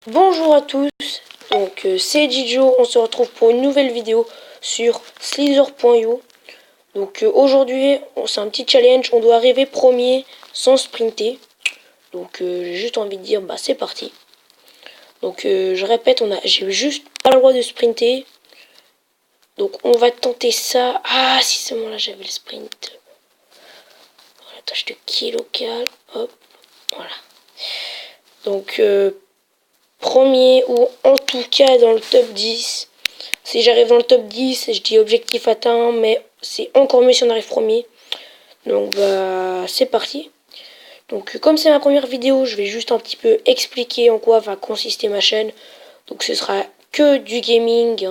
Bonjour à tous, donc c'est Jijo, on se retrouve pour une nouvelle vidéo sur Slither.io. Donc aujourd'hui c'est un petit challenge, on doit arriver premier sans sprinter. Donc j'ai juste envie de dire c'est parti. Donc je répète, j'ai juste pas le droit de sprinter. Donc on va tenter ça. Ah si seulement là j'avais le sprint. Voilà, tâche de qui local. Hop, voilà. Donc premier ou en tout cas dans le top 10. Si j'arrive dans le top 10, je dis objectif atteint, mais c'est encore mieux si on arrive premier. Donc c'est parti. Donc comme c'est ma première vidéo, je vais juste un petit peu expliquer en quoi va consister ma chaîne. Donc ce sera que du gaming.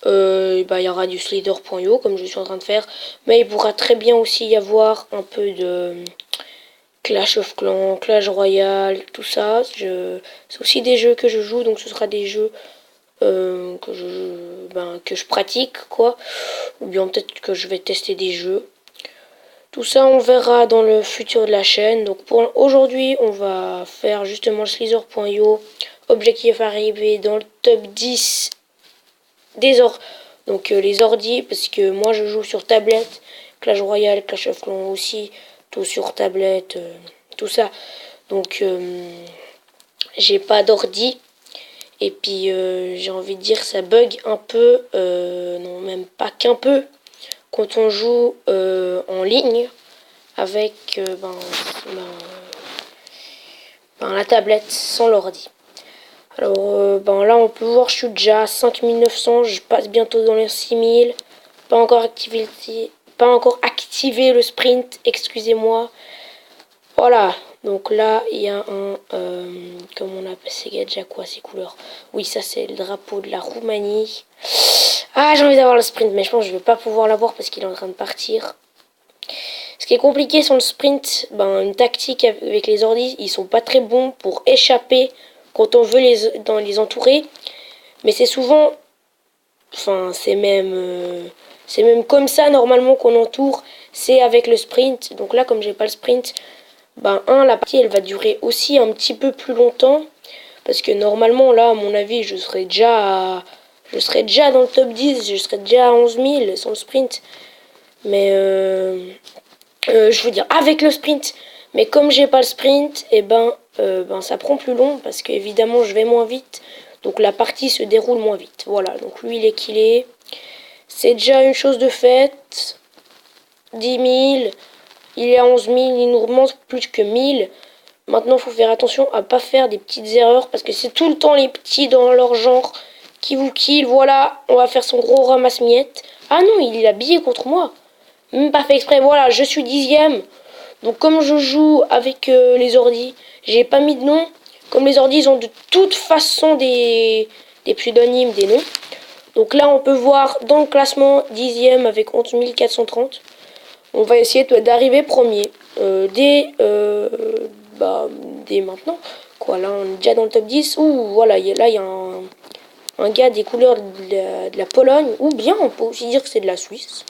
Il y aura du Slither.io comme je suis en train de faire. Mais il pourra très bien aussi y avoir un peu de Clash of Clans, Clash Royale, tout ça. C'est aussi des jeux que je joue, donc ce sera des jeux que je pratique, quoi. Ou bien peut-être que je vais tester des jeux. Tout ça, on verra dans le futur de la chaîne. Donc pour aujourd'hui, on va faire justement le Slither.io. Objectif arrivé dans le top 10 des donc les ordi, parce que moi je joue sur tablette. Clash Royale, Clash of Clans aussi, tout sur tablette, tout ça. Donc j'ai pas d'ordi. Et puis j'ai envie de dire ça bug un peu, non même pas qu'un peu, quand on joue en ligne avec la tablette sans l'ordi. Alors là on peut voir je suis déjà à 5900, je passe bientôt dans les 6000. Pas encore activé le sprint, excusez-moi. Voilà, donc là il y a un comment on appelle, c'est déjà quoi ces couleurs? Oui, ça c'est le drapeau de la Roumanie. Ah, j'ai envie d'avoir le sprint, mais je pense que je vais pas pouvoir l'avoir parce qu'il est en train de partir. Ce qui est compliqué sur le sprint, une tactique avec les ordis, ils sont pas très bons pour échapper quand on veut les entourer. Mais c'est souvent, c'est même comme ça normalement qu'on entoure, c'est avec le sprint. Donc là, comme j'ai pas le sprint, la partie elle va durer aussi un petit peu plus longtemps. Parce que normalement, là, à mon avis, je serais déjà dans le top 10, je serais déjà à 11 000 sans le sprint. Mais je veux dire, avec le sprint. Mais comme j'ai pas le sprint, ça prend plus long parce qu'évidemment, je vais moins vite. Donc la partie se déroule moins vite. Voilà, donc lui, il est killé. C'est déjà une chose de faite. 10 000. Il est à 11 000, il nous remonte plus que 1000. Maintenant, il faut faire attention à pas faire des petites erreurs parce que c'est tout le temps les petits dans leur genre qui vous kill. Voilà, on va faire son gros ramasse-miettes. Ah non, il est habillé contre moi. Même pas fait exprès. Voilà, je suis 10e. Donc comme je joue avec les ordis, j'ai pas mis de nom. Comme les ordis, ils ont de toute façon des pseudonymes, des noms. Donc là, on peut voir dans le classement 10e avec 11 430. On va essayer d'arriver premier. Dès maintenant. Quoi, là, on est déjà dans le top 10. Ouh, voilà, là, il y a un gars des couleurs de la Pologne. Ou bien, on peut aussi dire que c'est de la Suisse.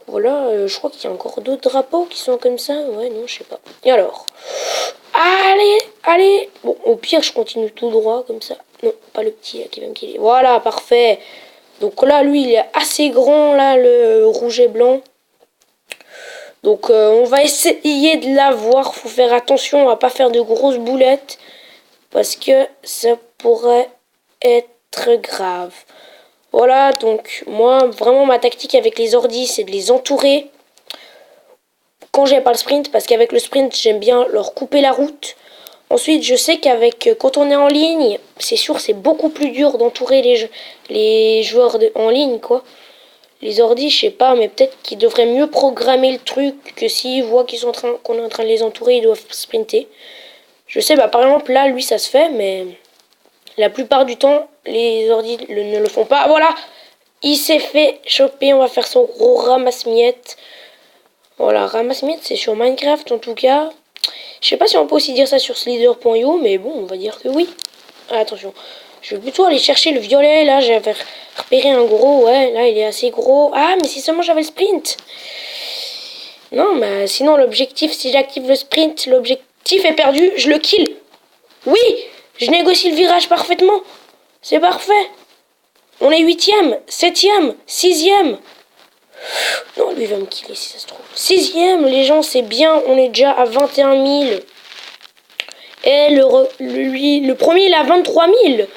Voilà, je crois qu'il y a encore d'autres drapeaux qui sont comme ça. Ouais, non, je sais pas. Et alors? Allez. Bon, au pire, je continue tout droit, comme ça. Non, pas le petit, là, qui va me killer. Voilà, parfait. Donc là, lui, il est assez grand, là, le rouge et blanc. Donc on va essayer de l'avoir. Faut faire attention à pas faire de grosses boulettes parce que ça pourrait être grave. Voilà, donc moi vraiment ma tactique avec les ordis c'est de les entourer quand j'ai pas le sprint parce qu'avec le sprint j'aime bien leur couper la route. Ensuite je sais qu'avec quand on est en ligne c'est sûr c'est beaucoup plus dur d'entourer les joueurs en ligne quoi. Les ordis, je sais pas, mais peut-être qu'ils devraient mieux programmer le truc que s'ils voient qu'on est en train de les entourer, ils doivent sprinter. Je sais, par exemple, là, lui, ça se fait, mais la plupart du temps, les ordis ne le font pas. Voilà, il s'est fait choper, on va faire son gros ramasse-miettes. Voilà, ramasse-miettes, c'est sur Minecraft, en tout cas. Je sais pas si on peut aussi dire ça sur Slither.io, mais bon, on va dire que oui. Ah, attention. Je vais plutôt aller chercher le violet. Là, j'avais repéré un gros. Ouais, là, il est assez gros. Ah, mais si seulement j'avais le sprint. Non, mais sinon, l'objectif, si j'active le sprint, l'objectif est perdu. Je le kill. Oui, Je négocie le virage parfaitement. C'est parfait. On est 8e, 7e, 6e. Non, lui va me killer si ça se trouve. 6e, les gens, c'est bien. On est déjà à 21 000. Et le premier, il a 23 000.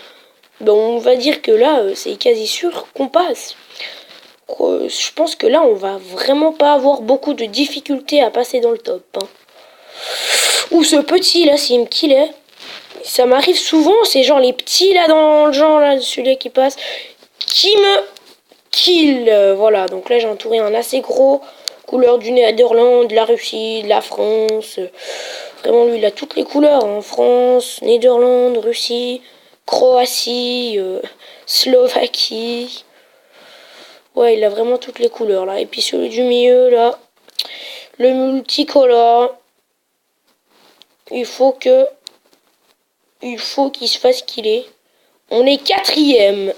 Ben, on va dire que là, c'est quasi sûr qu'on passe. Je pense que là, on va vraiment pas avoir beaucoup de difficultés à passer dans le top. Hein. Ou ce petit, là, s'il me killait. Ça m'arrive souvent, c'est genre les petits, là, dans le genre, là, celui-là qui passe, qui me kill. Voilà, donc là, j'ai entouré un assez gros. Couleur du Netherlands, de la Russie, de la France. Vraiment, lui, il a toutes les couleurs. Hein. France, Netherlands, Russie, Croatie, Slovaquie. Ouais, il a vraiment toutes les couleurs, là. Et puis celui du milieu, là, le multicolore. Il faut qu'il se fasse killer. On est 4e.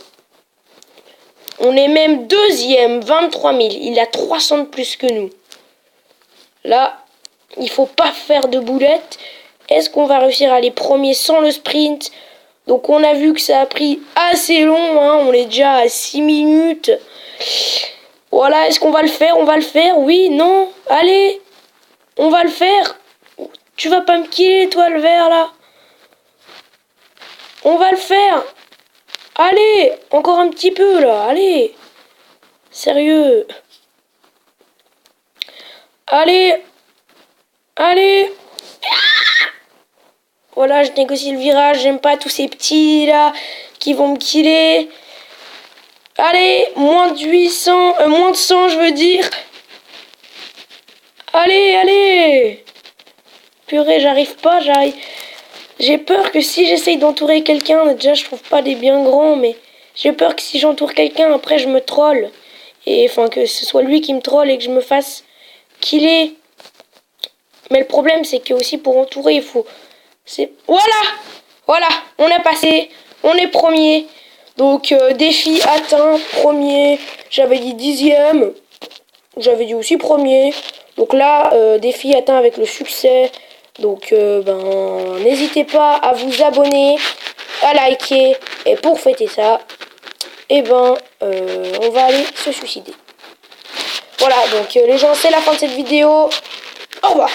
On est même 2e, 23 000. Il a 300 de plus que nous. Là, il faut pas faire de boulettes. Est-ce qu'on va réussir à aller premier sans le sprint? Donc on a vu que ça a pris assez long. Hein. On est déjà à 6 minutes. Voilà, est-ce qu'on va le faire? On va le faire? Oui, non? Allez, on va le faire. Tu vas pas me killer, toi, le vert, là? On va le faire. Allez, encore un petit peu, là. Allez. Sérieux. Allez. Allez. Voilà, je négocie le virage. J'aime pas tous ces petits, là, qui vont me killer. Allez, moins de 800, moins de 100, je veux dire. Allez, allez. Purée, j'arrive pas, J'ai peur que si j'essaye d'entourer quelqu'un, déjà je trouve pas des bien grands, mais j'ai peur que si j'entoure quelqu'un, après je me troll. Et enfin que ce soit lui qui me troll et que je me fasse killer. Mais le problème c'est que aussi pour entourer, il faut... Voilà, on a passé, on est premier. Donc défi atteint, premier. J'avais dit 10e, j'avais dit aussi premier. Donc là, défi atteint avec le succès. Donc n'hésitez pas à vous abonner, à liker. Et pour fêter ça, on va aller se suicider. Voilà, donc les gens, c'est la fin de cette vidéo. Au revoir.